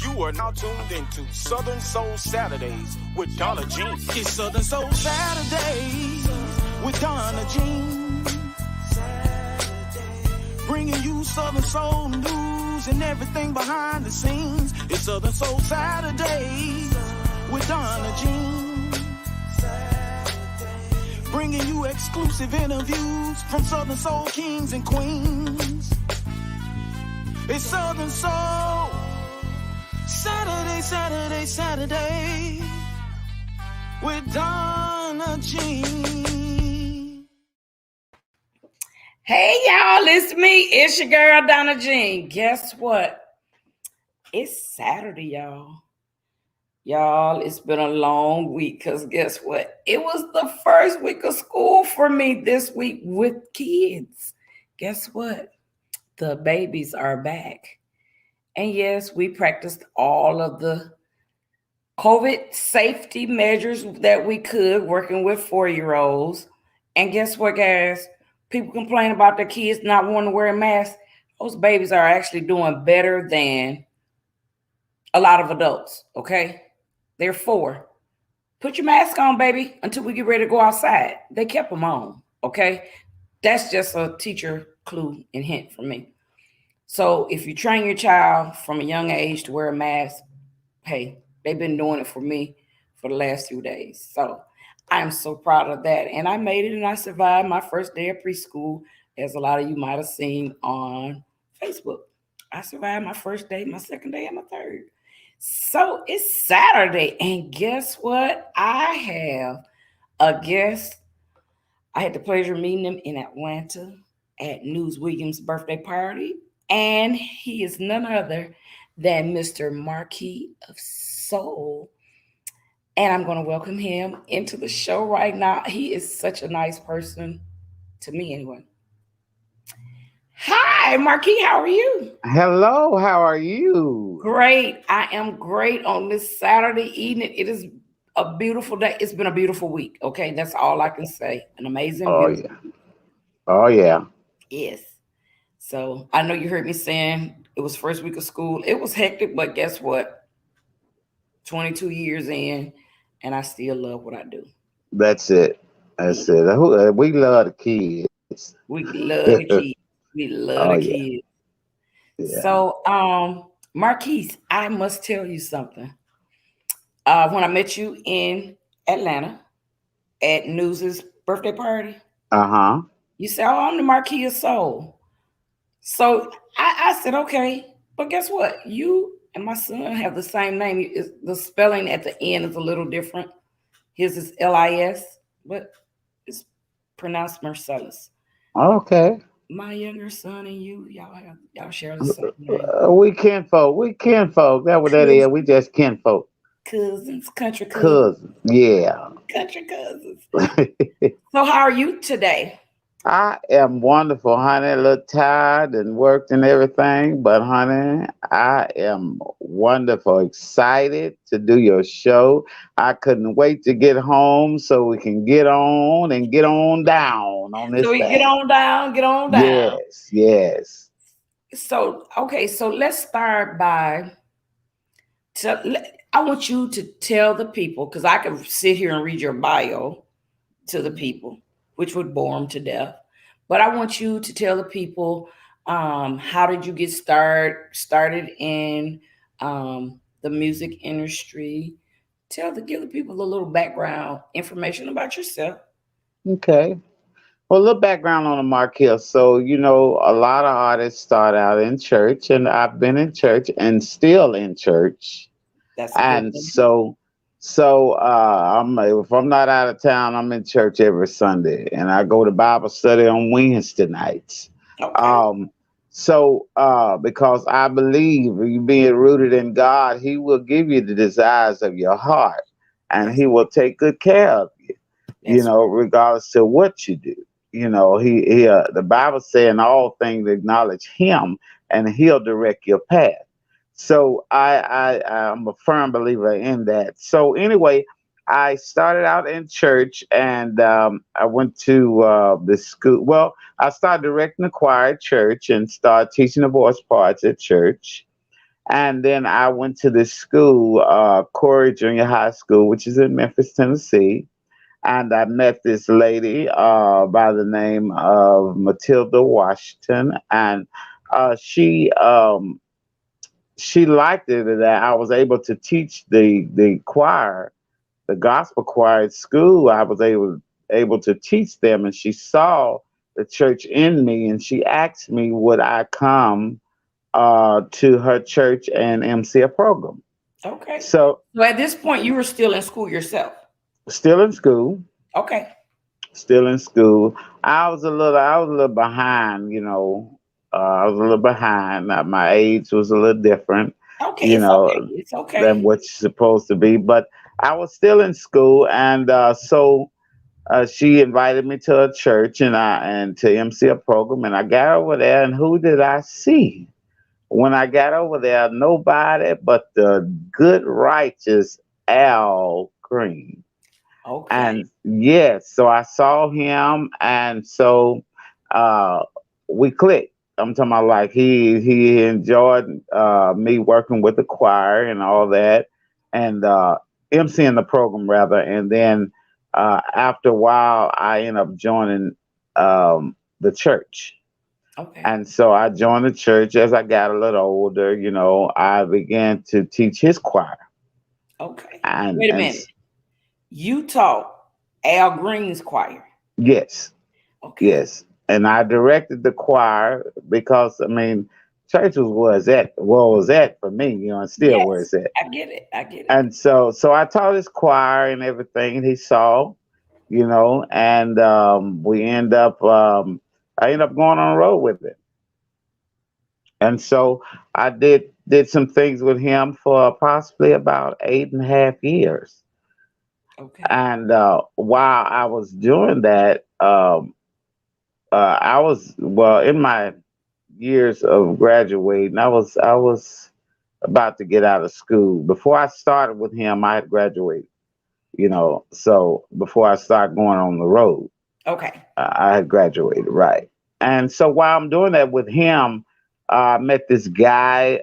You are now tuned into Southern Soul Saturdays with Donna Jean. It's Southern Soul Saturdays with Donna Jean. Bringing you Southern Soul news and everything behind the scenes. It's Southern Soul Saturdays with Donna Jean. Bringing you exclusive interviews from Southern Soul kings and queens. It's Southern Soul Saturday, Saturday, Saturday with Donna Jean. Hey y'all, it's me. It's your girl Donna Jean. Guess what? It's Saturday, y'all. Y'all, it's been a long week because guess what? It was the first week of school for me this week with kids. Guess what? The babies are back. And yes, we practiced all of the COVID safety measures that we could working with 4-year-olds. And guess what, guys? People complain about their kids not wanting to wear a mask. Those babies are actually doing better than a lot of adults, okay? They're 4. Put your mask on, baby, until we get ready to go outside. They kept them on, okay? That's just a teacher clue and hint for me. So if you train your child from a young age to wear a mask, hey, they've been doing it for me for the last few days. So I'm so proud of that. And I made it and I survived my first day of preschool, as a lot of you might have seen on Facebook. I survived my first day, my second day, and my third. So it's Saturday. And guess what? I have a guest. I had the pleasure of meeting him in Atlanta at News Williams' birthday party. And he is none other than Mr. Marqeeofsoul. And I'm going to welcome him into the show right now. He is such a nice person to me anyway. Hi, Marqeef. How are you? Hello. How are you? Great. I am great on this Saturday evening. It is a beautiful day. It's been a beautiful week. Okay. That's all I can say. An amazing. Oh, beautiful. yeah. Oh, yeah. Yes. So I know you heard me saying it was first week of school. It was hectic, but guess what? 22 years in, and I still love what I do. That's it. That's it. We love the kids. We love the kids. We love the kids. Yeah. So, Marquise, I must tell you something. When I met you in Atlanta at News's birthday party, you said, "Oh, I'm the Marqeeofsoul." So I said, okay, but guess what? You and my son have the same name. The spelling at the end is a little different. His is Lis, but it's pronounced Marcellus. Okay. My younger son and you, y'all share the same name. We kinfolk. That's what that is. We just kinfolk. Cousins, country cousins. Yeah. Country cousins. So how are you today? I am wonderful, honey. A little tired and worked and everything, but honey, I am wonderful. Excited to do your show. I couldn't wait to get home so we can get on and get on down on this. So we get on down. Yes. So, okay, so let's start by, I want you to tell the people, because I could sit here and read your bio to the people, which would bore them to death. But I want you to tell the people, how did you get started in the music industry? Give the people a little background information about yourself. Okay. Well, a little background on the Marqeef. So, a lot of artists start out in church, and I've been in church and still in church. If I'm not out of town, I'm in church every Sunday, and I go to Bible study on Wednesday nights. Okay. Because I believe you being rooted in God, He will give you the desires of your heart, and He will take good care of you. Regardless to what you do. The Bible says in all things acknowledge Him, and He'll direct your path. So I'm a firm believer in that. So anyway, I started out in church, and I went to the school. Well, I started directing the choir at church and started teaching the voice parts at church. And then I went to this school, Corey Junior High School, which is in Memphis, Tennessee. And I met this lady by the name of Matilda Washington, and she liked it that I was able to teach the choir, the gospel choir at school. I was able to teach them, and she saw the church in me, and she asked me would I come to her church and MC a program. Okay. So So at this point, you were still in school yourself. still in school, Okay. still in school. I was a little behind, you know. I was a little behind. My age was a little different, Okay. you It's okay. know, It's than okay. what you're supposed to be. But I was still in school, and she invited me to a church and to MC a program, and I got over there, and who did I see? When I got over there, nobody but the good righteous Al Green. Okay. And yes, so I saw him, and so uh, we clicked. I'm talking about like he enjoyed me working with the choir and all that, and emceeing the program rather. And then after a while, I ended up joining the church. Okay. And so I joined the church as I got a little older. You know, I began to teach his choir, Okay. and Wait a minute. You taught Al Green's choir. yes. Okay. Yes, and I directed the choir because I mean, church was where it's at for me, you know, and still where Yes, it's at. I get it. I get it. And so I taught his choir and everything, and he saw, you know, and I end up going on the road with it, and so I did some things with him for possibly about 8.5 years, Okay. and while I was doing that, I was well in my years of graduating. I was about to get out of school. Before I started with him, I had graduated. You know, so before I started going on the road, Okay. I had graduated, right? And so while I'm doing that with him, I met this guy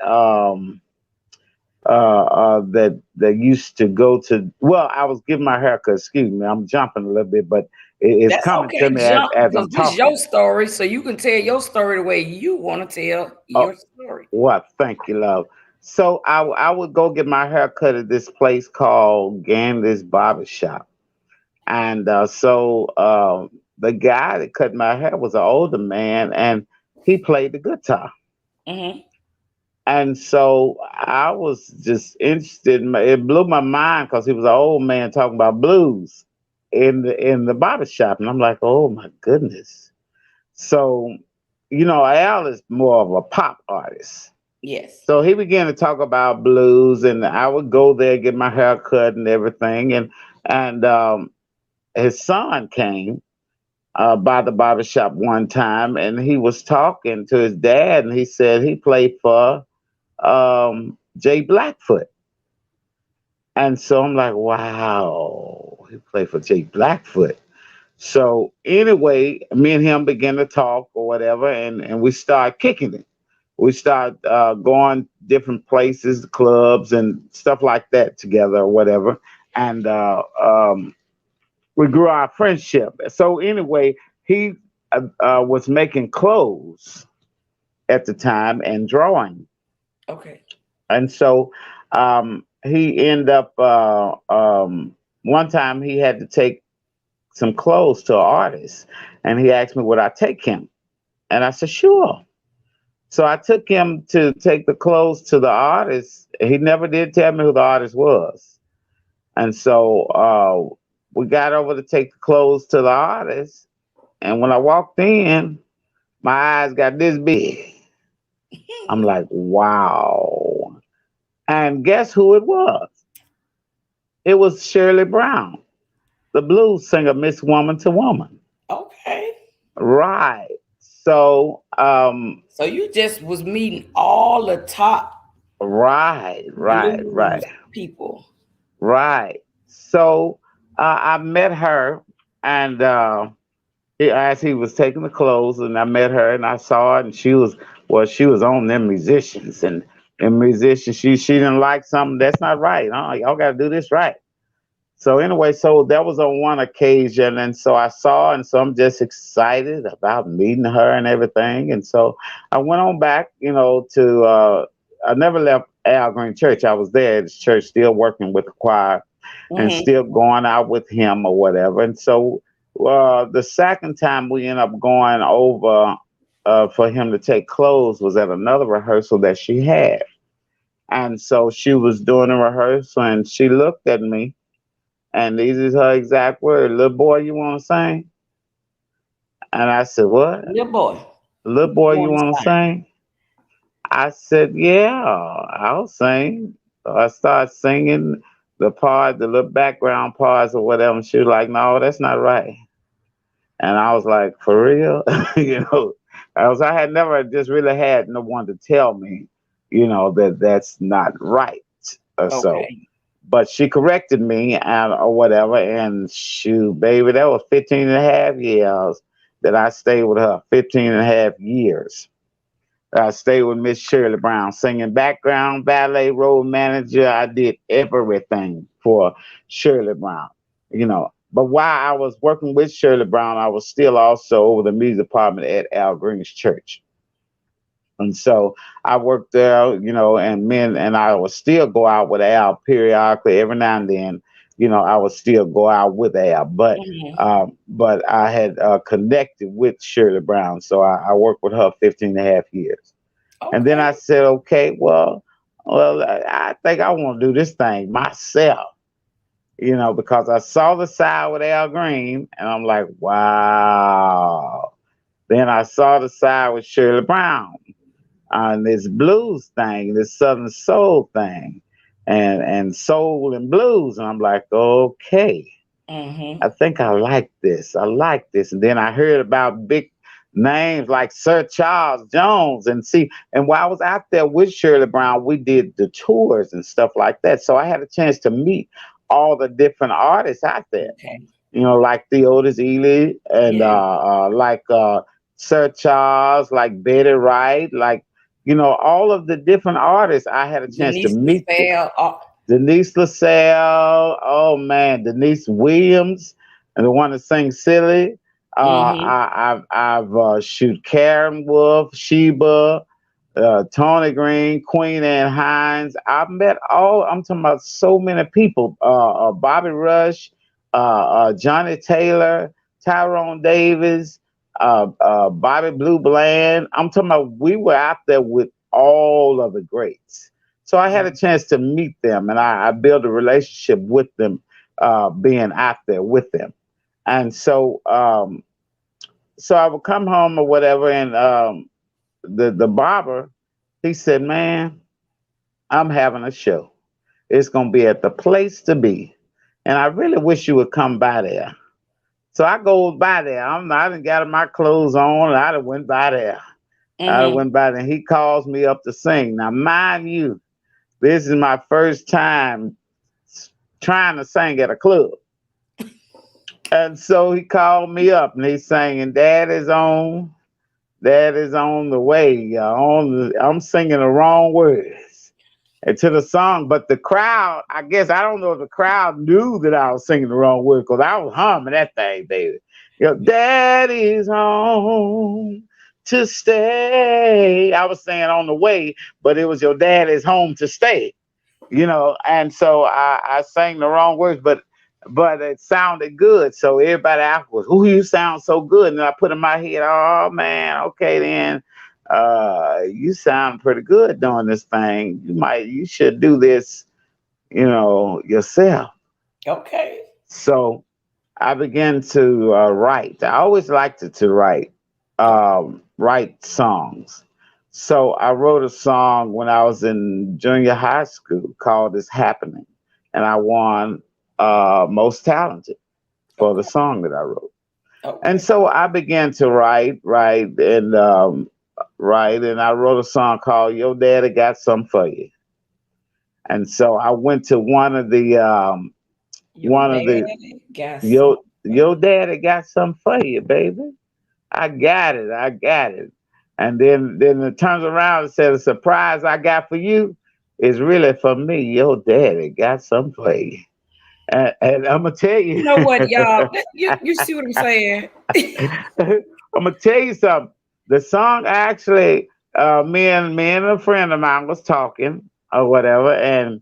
that used to go to. Well, I was getting my haircut. Excuse me, I'm jumping a little bit, but it's That's coming to okay. me Jump as because I'm this is your talking. story, so you can tell your story the way you want to tell Oh, your story. what? Thank you, love. So I would go get my hair cut at this place called Gandy's Barber Shop. And the guy that cut my hair was an older man, and he played the guitar. Hmm. And so I was just interested. It blew my mind because he was an old man talking about blues in the barber shop, and I'm like, oh my goodness. So, you know, Al is more of a pop artist. Yes. So he began to talk about blues, and I would go there, get my hair cut and everything. And his son came by the barber shop one time, and he was talking to his dad, and he said he played for Jay Blackfoot. And so I'm like, wow, he played for Jay Blackfoot. So anyway, me and him began to talk or whatever, and we started kicking it. We started going different places, clubs, and stuff like that together or whatever. And we grew our friendship. So anyway, he was making clothes at the time and drawing, Okay. and so he ended up one time he had to take some clothes to an artist, and he asked me would I take him, and I said sure. So I took him to take the clothes to the artist. He never did tell me who the artist was. And so we got over to take the clothes to the artist. And when I walked in, my eyes got this big. I'm like, wow. And guess who it was? It was Shirley Brown, the blues singer, Miss Woman to Woman. Okay. Right. So, So you just was meeting all the top right, right, blues right. people. Right. So I met her, and as he was taking the clothes, and I met her, and I saw her, and she was on them musicians, and And musician, she didn't like something. That's not right. Y'all got to do this right. So anyway, so that was on one occasion, and so I saw, and so I'm just excited about meeting her and everything. And so I went on back, to I never left Al Green Church. I was there at his church, still working with the choir and Mm-hmm. still going out with him or whatever. And so the second time we ended up going over for him to take clothes was at another rehearsal that she had. And so she was doing a rehearsal and she looked at me, and these is her exact words: "Little boy, you want to sing?" And I said, "What? Little boy, Little you boy, you want to want to sing? sing?" I said, "Yeah, I'll sing." So I started singing the little background parts or whatever. And she was like, "No, that's not right." And I was like, "For real?" I had never just really had no one to tell me, that that's not right. So, Okay. but she corrected me and or whatever. And shoot, baby, that was 15 and a half years that I stayed with her. 15 and a half years. I stayed with Miss Shirley Brown, singing background, ballet, role manager. I did everything for Shirley Brown, But while I was working with Shirley Brown, I was still also over the music department at Al Green's church. And so I worked there, and men and I would still go out with Al periodically every now and then. I would still go out with Al, Mm-hmm. but I had connected with Shirley Brown, so I worked with her 15 and a half years. And then Okay. I said, okay, well, I think I want to do this thing myself, because I saw the side with Al Green, and I'm like, wow. Then I saw the side with Shirley Brown on this blues thing, this Southern soul thing, and soul and blues, and I'm like, okay, Mm-hmm. I think I like this. I like this. And then I heard about big names like Sir Charles Jones, and see, and while I was out there with Shirley Brown, we did the tours and stuff like that. So I had a chance to meet all the different artists out there, Okay. like Theodis Ely and Yeah. like Sir Charles, like Betty Wright, like all of the different artists. I had a chance to Denise meet them. LaSalle. Oh, Denise LaSalle, oh man, Denise Williams, and the one that sings "Silly." mm-hmm. I've shoot Karen Wolf, Sheba, Tony Green, Queen Anne Hines. I've met all. I'm talking about so many people. Bobby Rush, Johnny Taylor, Tyrone Davis, Bobby Blue Bland. I'm talking about we were out there with all of the greats. So I had a chance to meet them, and I built a relationship with them, being out there with them. And so I would come home or whatever, and the barber, he said, "Man, I'm having a show. It's gonna be at the place to be, and I really wish you would come by there." So I go by there. I done got my clothes on, and I done went by there. I done Mm-hmm. went by there, and he calls me up to sing. Now, mind you, this is my first time trying to sing at a club. And so he called me up and he's singing, "Dad is on. Dad is on the way. I'm singing the wrong words and to the song, but the crowd, I guess, I don't know if the crowd knew that I was singing the wrong words because I was humming that thing, baby. Daddy's home to stay. I was saying on the way, but it was your dad is home to stay. And so I sang the wrong words, but it sounded good. So everybody afterwards, "Who you sound so good?" And I put in my head, "Oh man, okay then, you sound pretty good doing this thing. You should do this, yourself." Okay. So I began to write. I always liked to write, Okay. write songs. So I wrote a song when I was in junior high school called "It's Happening," and I won most talented for the Okay. song that I wrote. And Okay. so I began to write, and I wrote a song called "Your Daddy Got Something for You." And so I went to Your one of the daddy got your something for your you. daddy got something for you, baby. I got it. I got it. And then it turns around and says, the surprise I got for you is really for me. Your daddy got some for you. And I'm gonna tell you, You know what, y'all? You see what I'm saying? I'm gonna tell you something. The song actually, me and a friend of mine was talking or whatever, and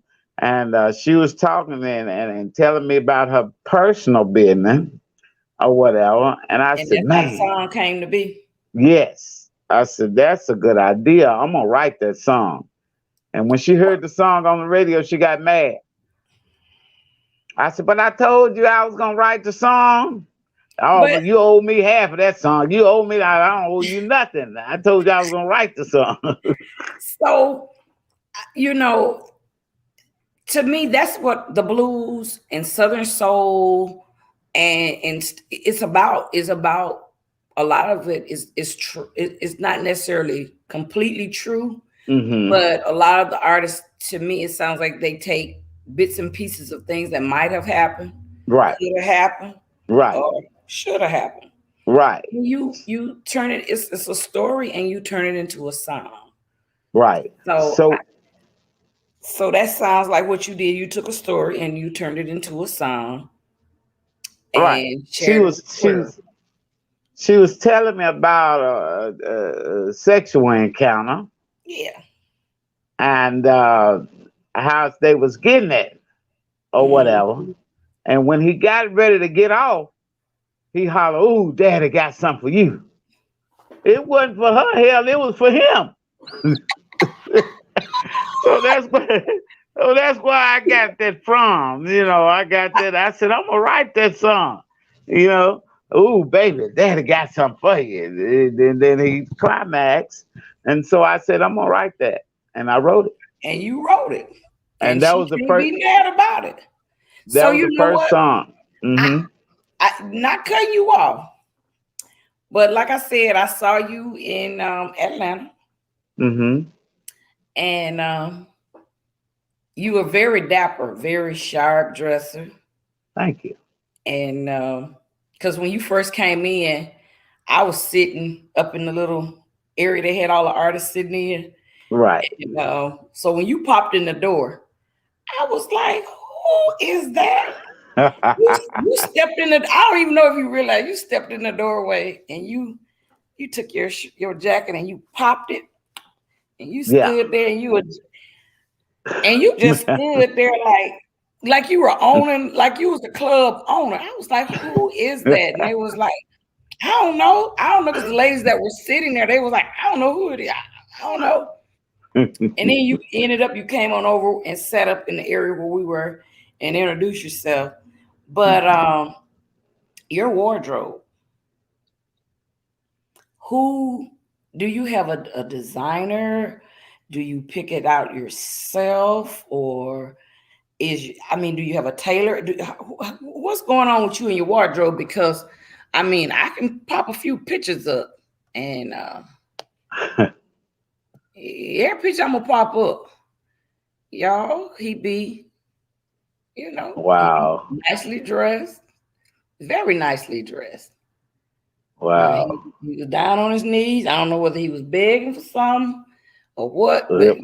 she was talking and telling me about her personal business or whatever. And I And said, that's how the man, song came to be. yes. I said, that's a good idea. I'm gonna write that song. And when she heard the song on the radio, she got mad. I said, but I told you I was gonna write the song. Oh, But but you owe me half of that song. You owe me. I don't owe you nothing. I told you I was gonna write the song. so, you know, to me, that's what the blues and Southern soul and it's about a lot of it is true. It's not necessarily completely true, Hmm. but a lot of the artists, to me, it sounds like they take bits and pieces of things that might have happened, Right, could have happened, right, or should have happened. right, You turn it. It's a story, and you turn it into a song. right. So So so that sounds like what you did. You took a story and you turned it into a song right. and She shared it with was the she world. was she was telling me about a sexual encounter Yeah. and how they was getting it or whatever. Mhm. And when he got ready to get off, he hollered, "Ooh, Daddy got something for you." It wasn't for her, hell, it was for him. So that's where, so that's where I got that from. I got that. I said, I'm gonna write that song. You know, ooh, baby, Daddy got something for you. Then he climaxed, and so I said, I'm gonna write that, and I wrote it, And you wrote it, and and that she was the can't first. be mad about it. That So was you the know first what? song. I, Hmm. I not cutting you off, but like I said, I saw you in Atlanta, Hmm. and you were very dapper, very sharp dresser, Thank you. and because when you first came in, I was sitting up in the little area they had all the artists sitting in. Right. And, so when you popped in the door, I was like, "Who is that?" You stepped in the. I don't even know if you realize you stepped in the doorway and you took your jacket and you popped it and you Yeah. stood there and you just stood there like you were owning, like you was the club owner. I was like, "Who is that?" And they was like, "I don't know. I don't know," because the ladies that were sitting there, they was like, "I don't know who it is. I don't know." And then you came on over and sat up in the area where we were and introduced yourself. But your wardrobe, who do you have a designer? Do you pick it out yourself, or do you have a tailor? What's going on with you and your wardrobe? Because I can pop a few pictures up, and every picture I'm gonna pop up, y'all, he be, Wow. nicely dressed, very nicely dressed. Wow. He was down on his knees. I don't know whether he was begging for something or what, but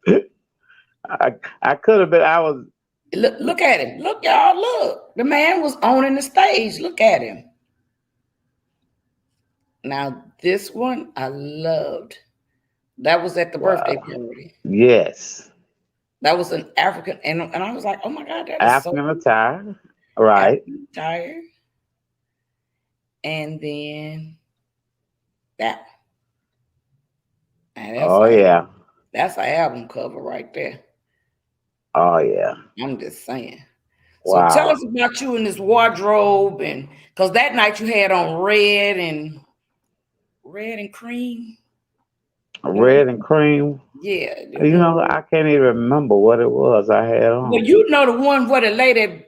Yep. I could have been. I was. look at him. Look, y'all, look. The man was owning the stage. Look at him. Now, this one I loved. That was at the birthday Wow. party. Yes. That was an African, and I was like, oh my God, that is so African attire. Right. African attire. And then that. And Oh yeah. that's an album cover right there. Oh yeah. I'm just saying. So tell Wow. us about you in this wardrobe, and because that night you had on red and cream. Red and cream. Yeah, I can't even remember what it was I had but on. you know the one where the lady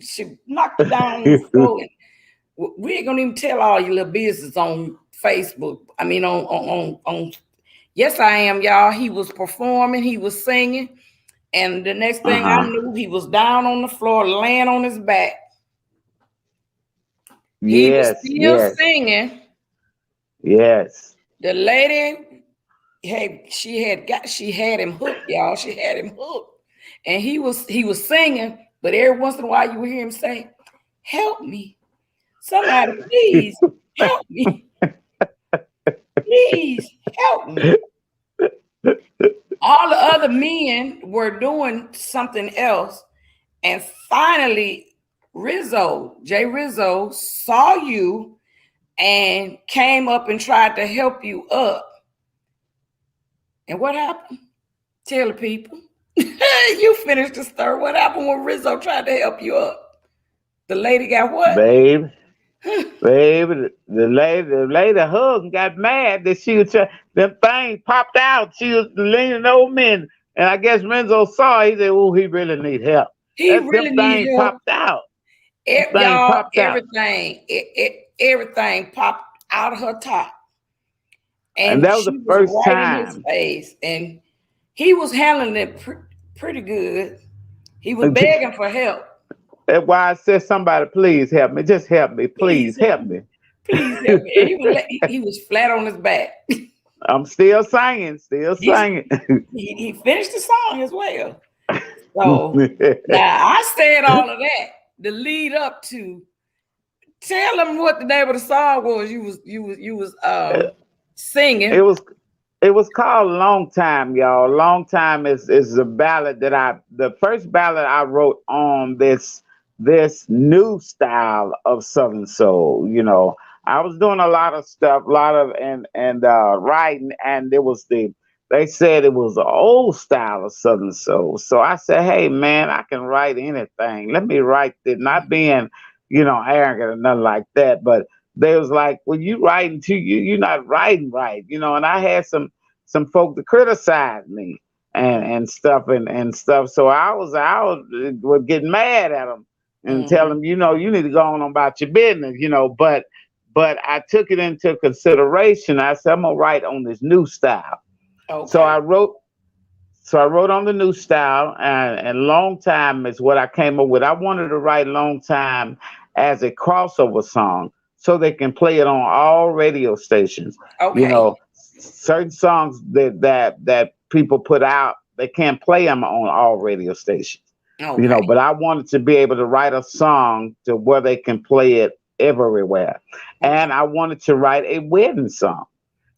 she knocked you down on the floor. And we ain't gonna even tell all your little business on Facebook. I mean on. Yes, I am, y'all. He was performing. He was singing. And the next thing I Uh-huh. knew, he was down on the floor, laying on his back. He was Yes. still Yes. singing, Yes. The lady she had him hooked, y'all. She had him hooked. And he was singing, but every once in a while you would hear him say, "Help me. Somebody please help me. Please help me." All the other men were doing something else. And finally, Jay Rizzo saw you and came up and tried to help you up. And what happened? Tell the people. You finished the story. What happened when Rizzo tried to help you up? The lady got what? Babe, the lady hugged and got mad that she was them things popped out. She was leaning over me, and I guess Renzo saw it. He said, "Oh, he really need help." He really need help. Popped out. Y'all, popped everything, everything popped out of her top. And that was the first time. In his face, and he was handling it pretty good. He was begging for help. That's why I said, "Somebody, please help me. Just help me. Please help me. Please help me." And he was flat on his back. I'm still singing. He finished the song as well. So now I said all of that. The lead up to, tell them what the name of the song was. You was singing. It was called "Long Time," y'all. "Long Time" is a ballad the first ballad I wrote on this new style of Southern soul. You know, I was doing a lot of stuff, and writing, and they said it was an old style of Southern soul. So I said, "Hey man, I can write anything. Let me write it." Not being, arrogant or nothing like that, but they was like, "Well, you writing too, you're not writing right," and I had some folk to criticize me and stuff and stuff. So I was getting mad at them and tell them, you need to go on about your business, but I took it into consideration. I said, I'm gonna write on this new style. Okay. So I wrote on the new style, and "Long Time" is what I came up with. I wanted to write "Long Time" as a crossover song, so they can play it on all radio stations. Okay. Certain songs that people put out, they can't play them on all radio stations. Okay. But I wanted to be able to write a song to where they can play it everywhere. Okay. And I wanted to write a wedding song.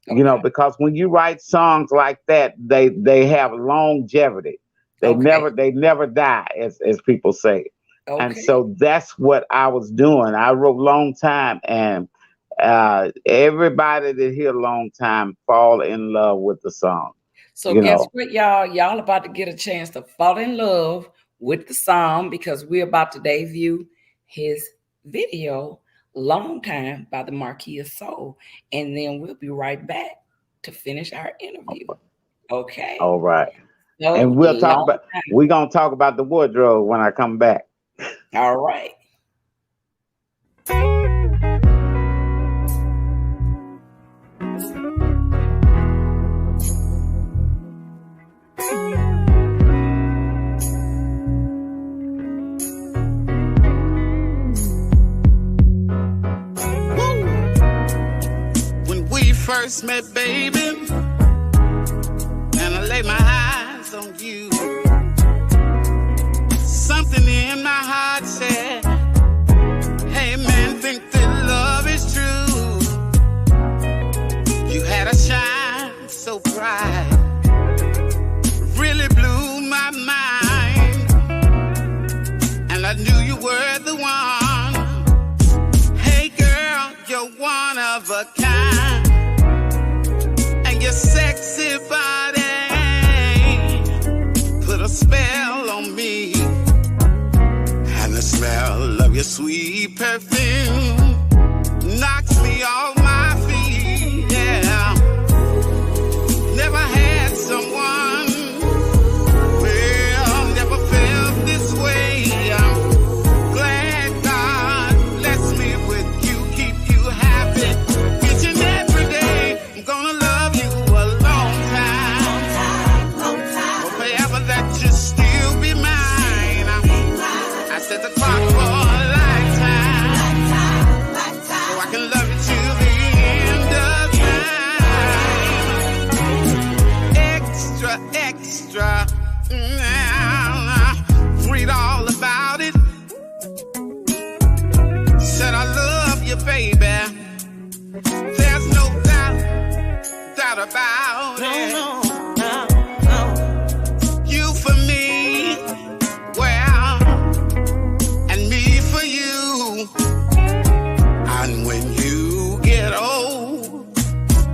Okay. Because when you write songs like that, they have longevity. They never die, as people say. Okay. And so that's what I was doing. I wrote "Long Time," and everybody that hear "Long Time" fall in love with the song. So guess what, y'all? Y'all about to get a chance to fall in love with the song, because we're about to debut his video, "Long Time" by the Marqeeofsoul. And then we'll be right back to finish our interview. Okay. All right. So, and we're gonna talk about the wardrobe when I come back. All right. When we first met, baby, and I laid my eyes on you, something in my heart said, hey man, think that love is true. You had a shine so bright, really blew my mind, and I knew you were the one. Hey girl, you're one of a kind, and your sexy body put a spell on me. The smell of your sweet perfume knocks me off my feet, yeah. Never had someone, well, never felt this way. I'm glad God blessed me with you, keep you happy each and every day. I'm gonna love you a long time, forever that you still be mine. I set the clock for a lifetime, so I can love you till the end of extra. Read all about it. Said I love you, baby. There's no doubt about it. You for me, well, and me for you. And when you get old,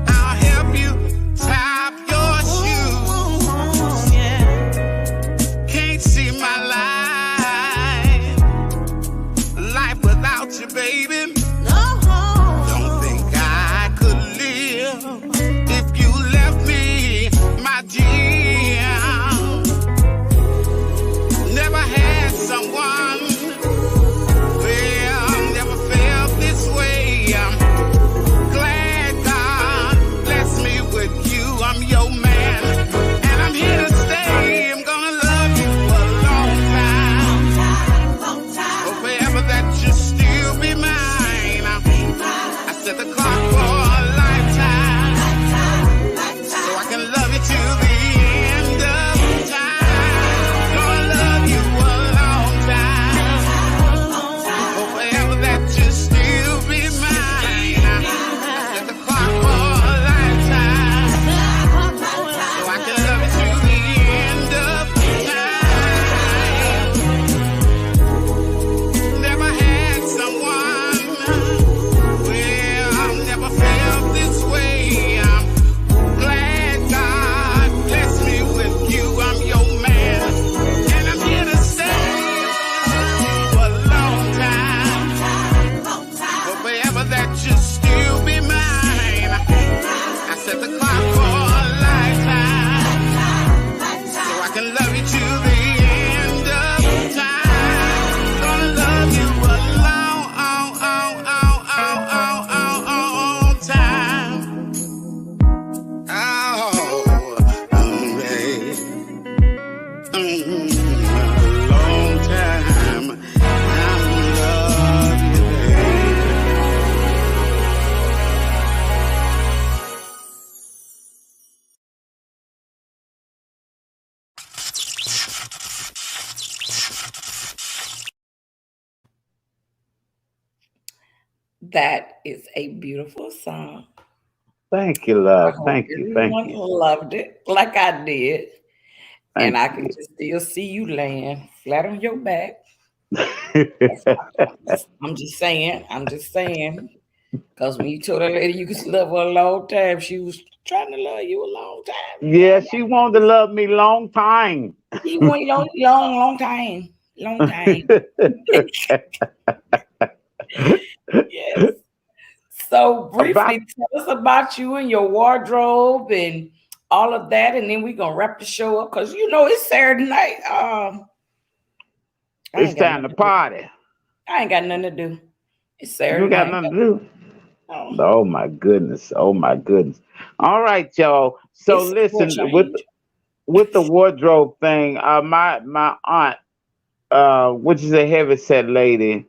I'll help you tie up your shoes. Can't see my life without you, baby. Don't think I could live if you left me, my dear. Never had someone, well, never felt this way. I'm glad God blessed me with you. I'm your man, and I'm here to stay. I'm gonna love you for a long time. But forever that you still be mine. I set the clock for a lifetime, so I can love you till the end of time. Gonna love you a long time, but forever that you still be mine. I set the clock for a lifetime, so I can love you till the end of time. Never had someone, well, I've never felt this way. I'm glad God blessed me with you. I'm your man, and I'm here to stay for a long time, but forever that you still be mine. I set the clock for a lifetime, so I can love you till the end of time. Gonna love you a long time. Babe. A long time. I love you, babe. That is a beautiful song. Thank you, I love. hope Thank you. Thank everyone you. loved it like I did. And I Thank can you. just still see you laying flat on your back. I'm just saying. Because when you told that lady you could love her a long time, she was trying to love you a long time. Yeah, she wanted to love me long time. He went long time. Long time. Yes. So About briefly, tell us about you and your wardrobe and all of that, and then we're gonna wrap the show up because it's Saturday night. I it's ain't got time to nothing to do. party. I ain't got nothing to do. It's You Saturday got night. nothing to do. No, Oh my goodness. Oh my goodness. All right, y'all. So it's for a listen, change. with the wardrobe thing, my aunt, which is a heavyset lady,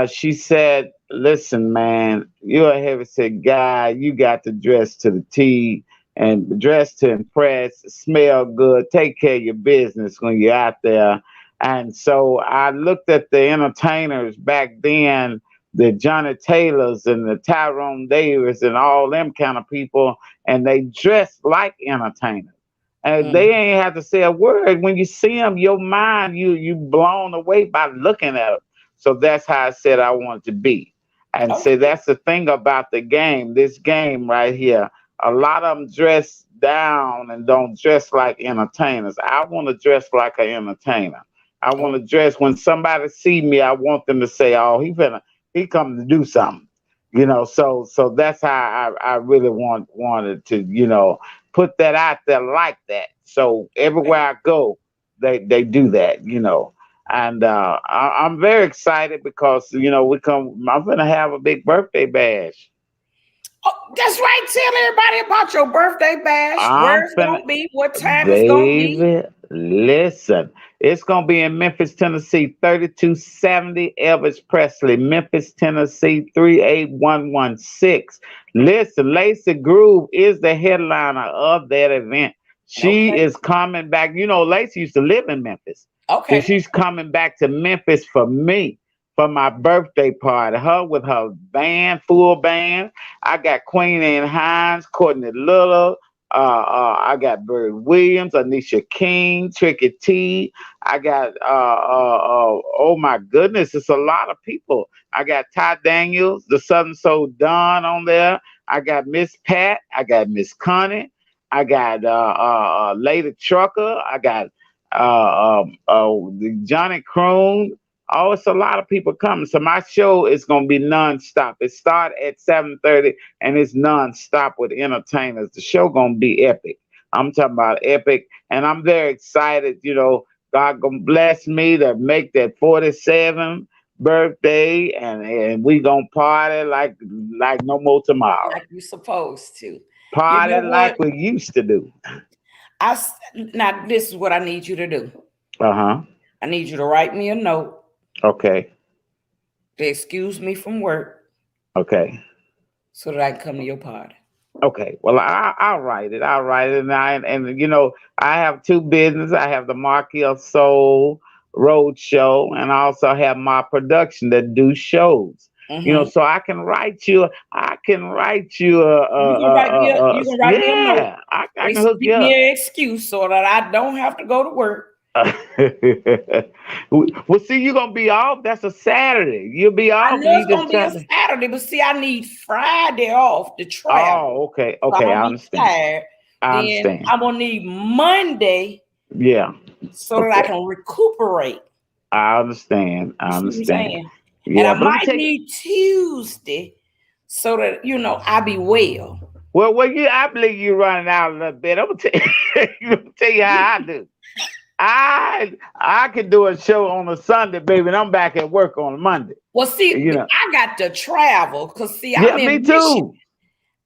she said, "Listen, man, you're a heavyset guy. You got to dress to the T and dress to impress, smell good, take care of your business when you're out there." And so I looked at the entertainers back then, the Johnny Taylors and the Tyrone Davis and all them kind of people, and they dressed like entertainers. And they Mm. ain't have to say a word. When you see them, your mind, you blown away by looking at them. So that's how I said I wanted to be. And say Okay. that's the thing about the game, this game right here. A lot of them dress down and don't dress like entertainers. I want to dress like an entertainer. I want Oh, to dress when somebody see me, I want them to say, "Oh, he come to do something." So that's how I really wanted to, put that out there like that. So okay. everywhere I go, they do that. And I'm very excited because I'm gonna have a big birthday bash. Oh, that's right. Tell everybody about your birthday bash. Where I'm it's finna, gonna be, what time it's gonna be. baby, listen. It's gonna be in Memphis, Tennessee, 3270 Elvis Presley, Memphis, Tennessee, 38116. Listen, Lacey Groove is the headliner of that event. She Okay. is coming back. You know, Lacey used to live in Memphis. And Okay. she's coming back to Memphis for me for my birthday party. Her with her band, full band. I got Queen Anne Hines, Courtney Little. I got Bird Williams, Anisha King, Tricky T. I got oh my goodness, it's a lot of people. I got Ty Daniels, the Southern Soul Don on there. I got Miss Pat. I got Miss Connie. I got Lady Trucker. I got Johnny Croon. Oh, it's a lot of people coming. So my show is gonna be nonstop. It start at 7:30 and it's nonstop with entertainers. The show gonna be epic. I'm talking about epic, and I'm very excited. You know, God gonna bless me to make that 47 birthday, and we gonna party like no more tomorrow. Like you supposed to. You Party know what? like we used to do. Now this is what I need you to do. Uh-huh. I need you to write me a note Okay. to excuse me from work Okay. so that I can come to your party. Okay. Well, I'll write it. I'll write it. And you know, I have two businesses. I have the Marqeeofsoul Road Show, and I also have my production that do shows. You know, Mm-hmm. so I can write you. I can write you You can write me a note. yeah. I can hook you Give me up. an excuse so that I don't have to go to work. Well, see, you're gonna be off. That's a Saturday. You'll be I off, and know you it's gonna just be try a to. Saturday, but see, I need Friday off to travel. Oh, okay, So I okay. don't I be understand. tired. I Then understand. I'm gonna need Monday Yeah. so that I Okay. can recuperate. I understand. You I see what I'm understand. saying? And I Yeah, but let me might tell you. need Tuesday so that I be well. Well, I believe you're running out a little bit. I'm gonna tell you, I'm gonna tell you how I do. I can do a show on a Sunday, baby, and I'm back at work on a Monday. Well, see, You know. I got to travel because see, Yeah, I'm me in Michigan. too.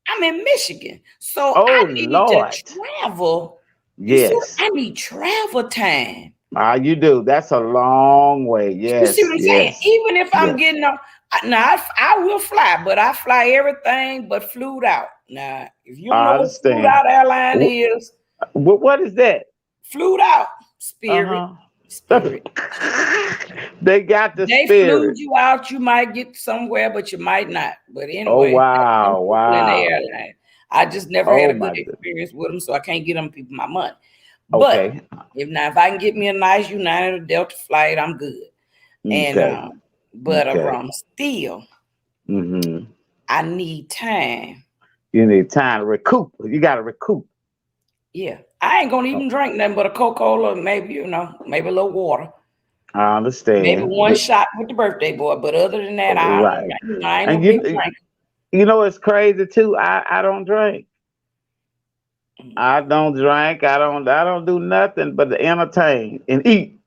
I'm in Michigan, so I Oh need to Lord. travel. You see, Yes. I need travel time. You do. That's a long way. You see Yes. what I'm saying? Yes. Even if I'm Yes. getting on, now I will fly, but I fly everything but flued out. Now, if you don't know I what flued understand. out airline is, What is that? flued out spirit, Uh-huh. spirit. They got the They flew spirit. you out. You might get somewhere, but you might not. But Oh anyway, that's some wow, people in the wow. airline. I just never had Oh a good my goodness. experience with them, so I can't get them people my money. But Okay. if I can get me a nice United or Delta flight, I'm good. And Okay. but Okay. still, Mm-hmm. I need time. You need time to recoup. You gotta recoup. Yeah, I ain't gonna Oh, even drink nothing but a Coca-Cola, maybe maybe a little water, I maybe understand. one shot with the birthday boy. But other than that, Right. I ain't no And big drinker. you know it's crazy too. I don't drink. I don't drink. I don't do nothing but to entertain and eat.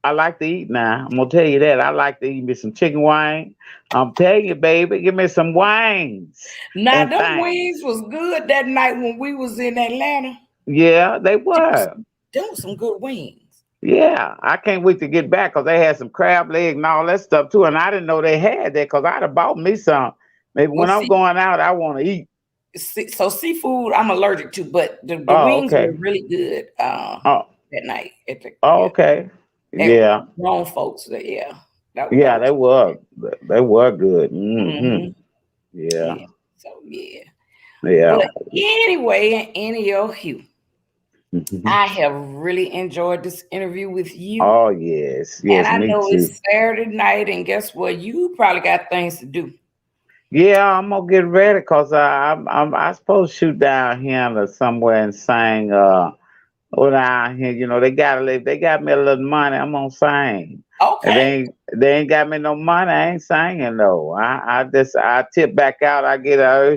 I like to eat now. I'm gonna tell you that. I like to eat me some chicken wing. I'm telling you, baby, give me some wings Now, and them things. wings was good that night when we was in Atlanta. Yeah, they were. Them was some good wings. Yeah, I can't wait to get back because they had some crab leg and all that stuff too. And I didn't know they had that because I'd have bought me some. Maybe Well, when I'm going out, I want to eat. so seafood I'm allergic to, but the Oh, wings were okay. really good Oh, that night. oh, okay. At Yeah, grown folks. Yeah, that yeah, was. they were. They were good. Mm-hmm. Yeah, Yeah. So yeah. yeah. But anyway, Hugh, I have really enjoyed this interview with you. Oh yes, And yes, I me know too. it's Saturday night, and guess what? You probably got things to do. Yeah, I'm gonna get ready because I supposed to shoot down here or somewhere and sing. Well, down here, they got me a little money. I'm gonna sing. And Okay. they ain't got me no money. I ain't singing though. I tip back out. I get a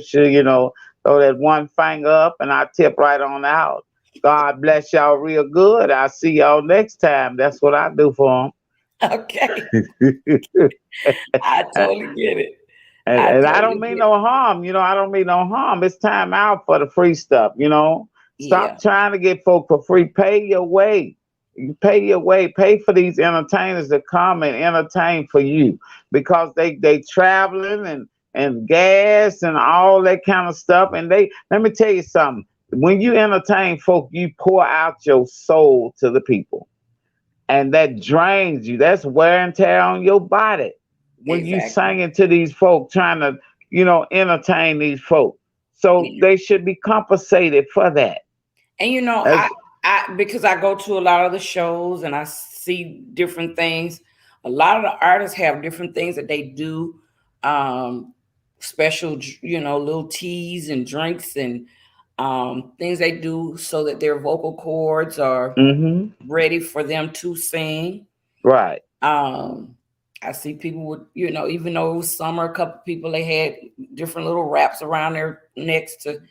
throw that one finger up and I tip right on out. God bless y'all real good. I'll see y'all next time. That's what I do for Okay. them. I totally get it. I And I totally don't mean get it. no harm, I don't mean no harm. It's time out for the free stuff. Yeah. Stop trying to get folk for free. Pay your way. You pay your way. Pay for these entertainers to come and entertain for you because they traveling and gas and all that kind of stuff. And let me tell you something. when you entertain folk, you pour out your soul to the people, and that drains you. That's wear and tear on your body when you Exactly. singing to these folk, trying to, entertain these folk. So Yeah. they should be compensated for that. And That's, I because I go to a lot of the shows and I see different things. A lot of the artists have different things that they do, um, special, little teas and drinks and things they do so that their vocal cords are mm-hmm, ready for them to sing. right. Um, I see people with, even though it was summer, a couple people they had different little wraps around their necks to,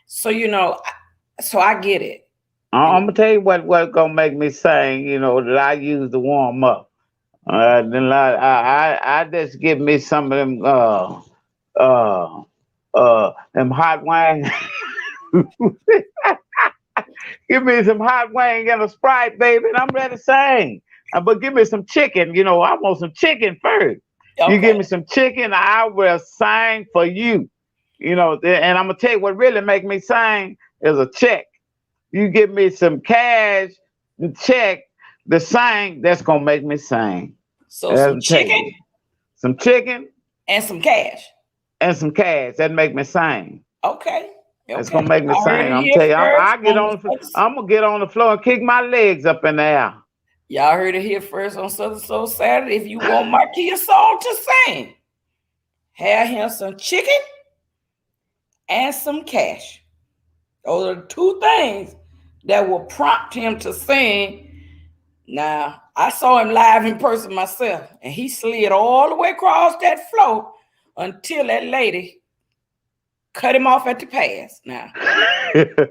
so so I get it. I'm gonna tell you what gonna make me sing. That I use to warm up. Then I just give me some of them them hot wings. Give me some hot wing and a Sprite, baby, and I'm ready to sing. But give me some chicken. I want some chicken first. You give Okay. me some chicken, I will sing for you. And I'm gonna tell you what really make me sing is a check. You give me some cash, check, the sing, that's gonna make me sing. So some I'll tell chicken you. Some chicken and some cash. and some cash, that make me sing. Okay. That's Okay. gonna make me I heard sing. it I'm here tell you, first I'm gonna get on the floor and kick my legs up in the air. Y'all heard it here first on Southern Soul Saturday. If you want Marqeeofsoul to sing, have him some chicken and some cash. Those are two things that will prompt him to sing. Now, I saw him live in person myself, and he slid all the way across that floor until that lady cut him off at the pass. Now,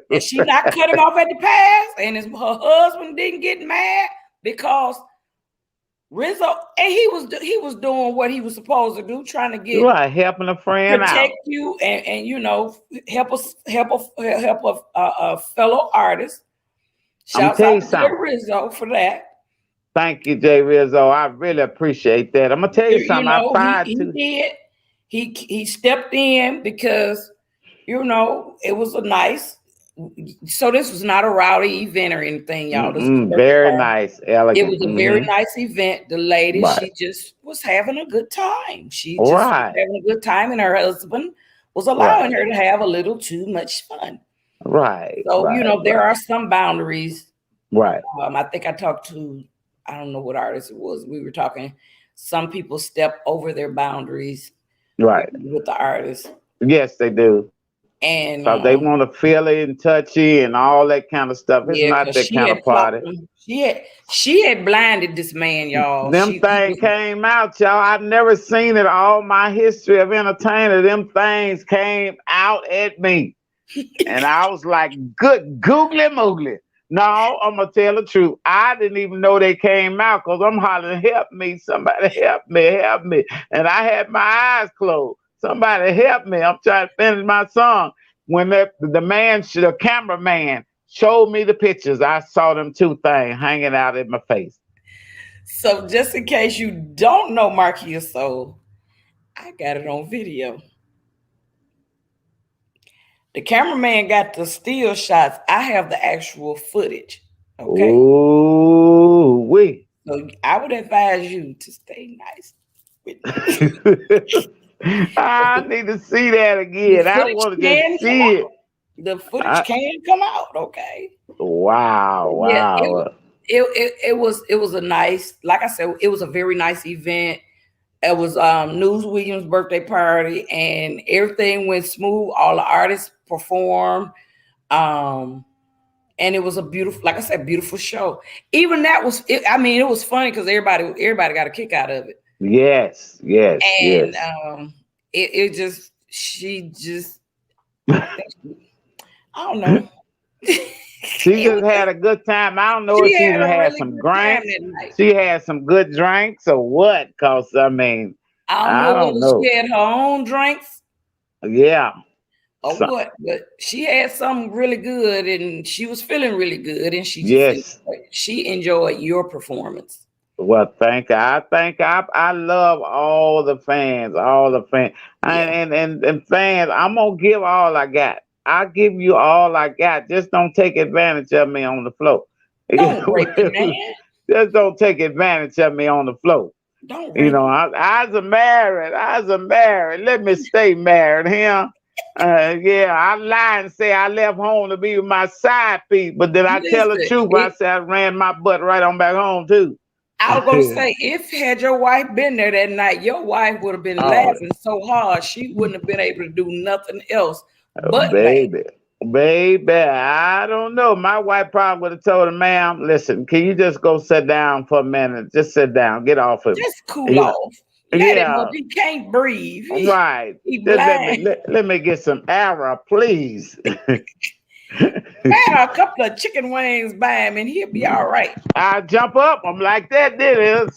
did she not cut him off at the pass? And her husband didn't get mad because Rizzo, and he was doing what he was supposed to do, trying to get Right, helping a friend protect out. you and help a fellow artist. I'm gonna Shouts tell out you to Jay something. Rizzo for that. Thank you, Jay Rizzo. I really appreciate that. I'm gonna tell you something. I tried He to. did. He stepped in because it was a nice. So this was not a rowdy event or anything, y'all. This was first of Very all, nice, it elegant. was a very nice event. The lady, Right, she just was having a good time. She just was right, having a good time, and her husband was allowing right, her to have a little too much fun. right, So, right, there right, are some boundaries. right, I think I talked to, I don't know what artist it was. We were talking. Some people step over their boundaries right. with the artist, Yes, they do. and Cause they want to feel it and touchy and all that kind of stuff. It's yeah, not because that she kind had of clocked party. him. She had blinded this man, y'all. Them He things was, came out, y'all. I've never seen it. All my history of entertainer, them things came out at me. And I was like, good googly moogly. No, I'm gonna tell the truth. I didn't even know they came out because I'm hollering, help me, somebody help me, help me. And I had my eyes closed. Somebody help me. I'm trying to finish my song. When the cameraman showed me the pictures, I saw them two things hanging out in my face. so just in case you don't know Marqeeofsoul, I got it on video. The cameraman got the still shots. I have the actual footage. Okay. Ooh, wee. So I would advise you to stay nice with me. I the, need to see that the again. I footage want to can just come see it. out. The footage I, can come out. Okay. wow, Yeah, wow. it was a nice, like I said, it was a very nice event. It was News Williams' birthday party, and everything went smooth. All the artists performed. Um, and it was a beautiful, like I said, beautiful show. Even that was, it was funny because everybody got a kick out of it. Yes, yes, And yes. she just, I don't know. She just had a good time. I don't know if She she had even a had really some good time drinks. that night. She had some good drinks or what? Cause I mean, I don't I know don't whether know. she had her own drinks Yeah. or So, what, but she had something really good, and she was feeling really good, and yes. she enjoyed your performance. Well, thank you. I love all the fans, all the fans, Yeah. and fans. I'm gonna give all I got. I give you all I got. Just don't take advantage of me on the floor. Don't rape the man. Just don't take advantage of me on the floor. Don't You rape know, him. I was married. Let me stay married here. Yeah, I lie and say I left home to be with my side piece, but then I tell the Listen, truth. I said I ran my butt right on back home too. I was gonna say, if had your wife been there that night, your wife would have been Oh, laughing so hard she wouldn't have been able to do nothing else but laugh. baby, I don't know. My wife probably would have told her, ma'am, listen, can you just go sit down for a minute? Just sit down, get off of me. Just cool You know, off. Let him up. yeah, He can't breathe. right. He Just blind. let me get some air, please. Add a couple of chicken wings by him and he'll be all right. I jump up. I'm like that. Did it?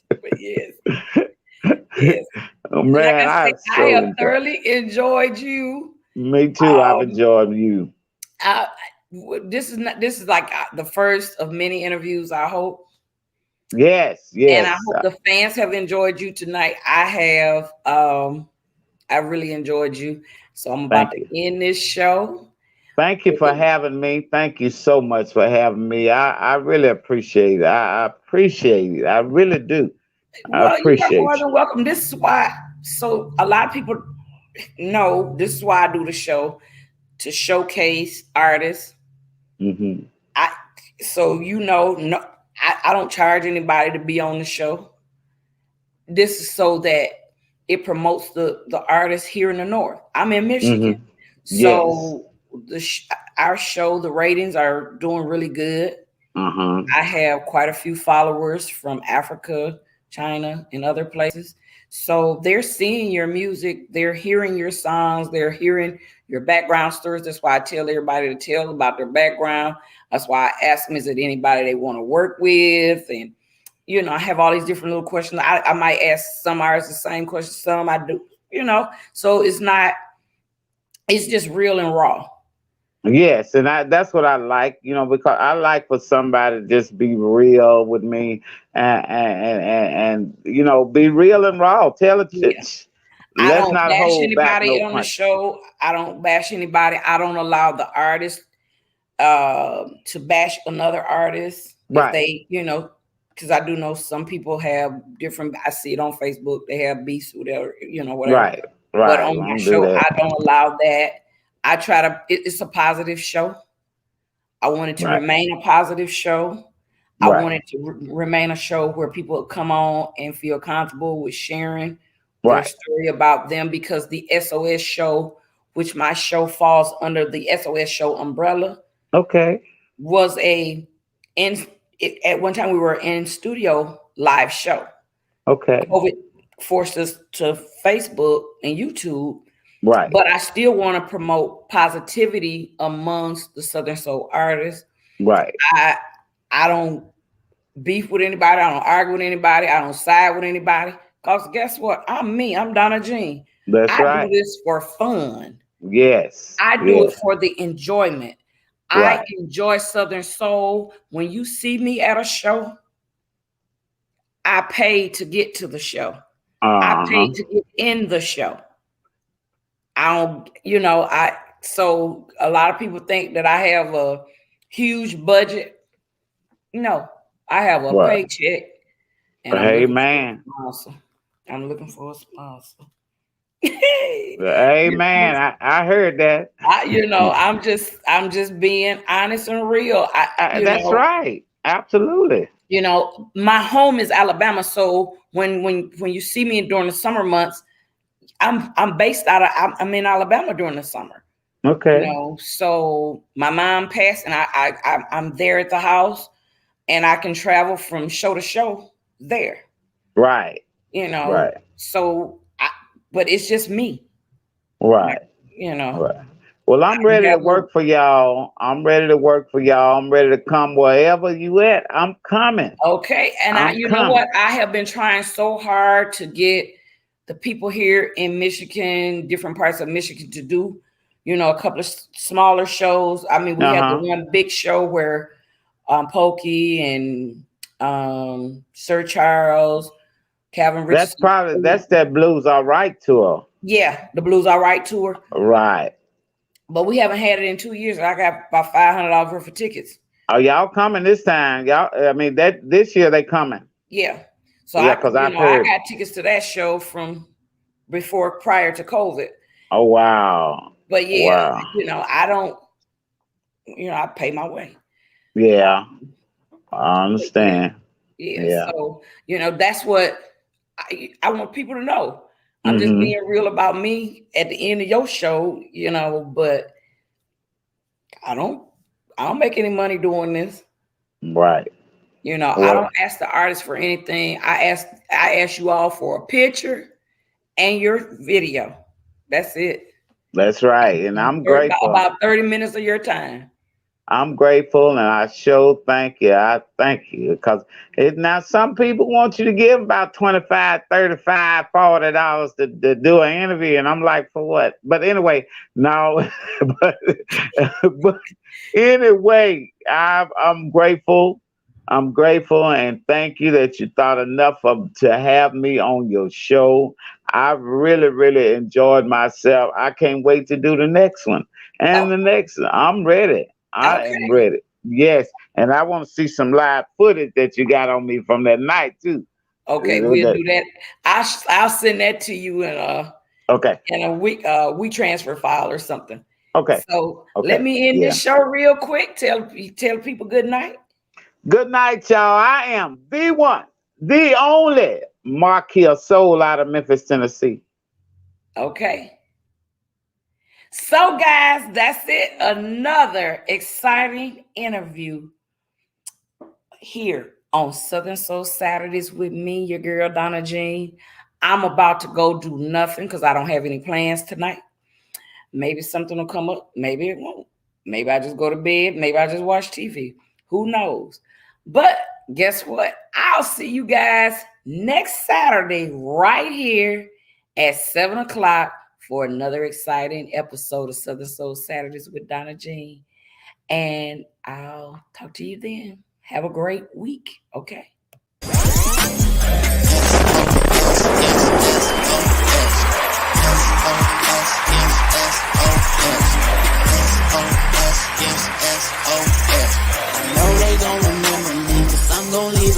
But yes. Yes. Oh, Like man, I said, I I so have enjoyed. thoroughly enjoyed you. Me too. I've enjoyed you. This is like the first of many interviews, I hope. Yes, And I yes. hope the fans have enjoyed you tonight. I have. I really enjoyed you. So I'm about to end this show. Thank you for having me. Thank you so much for having me. I really appreciate it. I appreciate it. I really do. I Well, you are appreciate more you. than welcome. This is why. So a lot of people know this is why I do the show, to showcase artists. Mm-hmm. I don't charge anybody to be on the show. This is so that it promotes the artists here in the North. I'm in Michigan. Mm-hmm. So our show, the ratings are doing really good. Uh-huh. I have quite a few followers from Africa, China, and other places. So they're seeing your music, they're hearing your songs, they're hearing your background stories. That's why I tell everybody to tell about their background. That's why I ask them, is it anybody they want to work with? And I have all these different little questions. I might ask some artists the same question, some I do, so it's just real and raw. Yes, and that's what I like, because I like for somebody to just be real with me and be real and raw. Tell it. Yeah. I Let's don't not bash hold back anybody no on the punch. show. I don't bash anybody. I don't allow the artist to bash another artist if Right. they, because I do know some people have different. I see it on Facebook. They have beefs, whatever, whatever. Right. But Right. on my Don't do show, that. I don't allow that. I try to. It's a positive show. I want it to Right. remain a positive show. I Right. want it to remain a show where people come on and feel comfortable with sharing their Right. story about them, because the SOS show, which my show falls under the SOS show umbrella, Okay. was at one time we were in studio live show. Okay. COVID forced us to Facebook and YouTube. Right. But I still want to promote positivity amongst the Southern Soul artists. Right. I don't beef with anybody. I don't argue with anybody. I don't side with anybody. Because guess what? I'm me. I'm Donna Jean. That's I right. do this for fun. Yes. I do it for the enjoyment. Right. I enjoy Southern Soul. When you see me at a show, I paid to get to the show. I paid to get in the show. So a lot of people think that I have a huge budget. No, I have a paycheck, and I'm looking for a sponsor. I'm looking for a sponsor. Amen. I heard that. I'm just being honest and real. That's right. Absolutely. My home is Alabama, so when you see me during the summer months, I'm based I'm in Alabama during the summer. Okay. So my mom passed, and I'm there at the house, and I can travel from show to show there. Right. Right. So, but it's just me. Right. Right. Well, I'm ready to work for y'all. I'm ready to work for y'all. I'm ready to come wherever you at. I'm coming. Okay. And you know what? I have been trying so hard to get the people here in Michigan, different parts of Michigan, to do, a couple of smaller shows. I mean, we had the one big show where Pokey and Sir Charles, Calvin Richardson. That's that blues all right tour. Yeah, the Blues All Right tour. Right. But we haven't had it in 2 years. I got about $500 worth of tickets. Oh, y'all coming this time? Y'all, I mean that this year they coming. Yeah. So yeah, because I I've heard. got tickets to that show from prior to COVID. Oh wow. But yeah, Wow. I don't. I pay my way. Yeah, I understand. Yeah. So that's what I want people to know. I'm just Mm-hmm. being real about me at the end of your show, but I don't make any money doing this. Right. I don't ask the artist for anything. I ask you all for a picture and your video. That's it. That's right. And I'm grateful. About 30 minutes of your time. I'm grateful, and I sure thank you. I thank you because now some people want you to give about $25, $35, $40 to do an interview, and I'm like, for what? But anyway, no. but anyway, I'm grateful. I'm grateful, and thank you that you thought enough to have me on your show. I really, really enjoyed myself. I can't wait to do the next one and the next one. I'm ready. I am ready. Yes. And I want to see some live footage that you got on me from that night too. Okay, we'll do that. I'll send that to you in a week transfer file or something. Okay. So let me end this show real quick. Tell people good night. Good night, y'all. I am the one, the only Marqeeofsoul out of Memphis, Tennessee. Okay. So, guys, that's it. Another exciting interview here on Southern Soul Saturdays with me, your girl, Donna Jean. I'm about to go do nothing because I don't have any plans tonight. Maybe something will come up. Maybe it won't. Maybe I just go to bed. Maybe I just watch TV. Who knows? But guess what? I'll see you guys next Saturday right here at 7 o'clock. For another exciting episode of Southern Soul Saturdays with Donna Jean. And I'll talk to you then. Have a great week. Okay. I know they gon' remember me, 'cause I'm gon' leave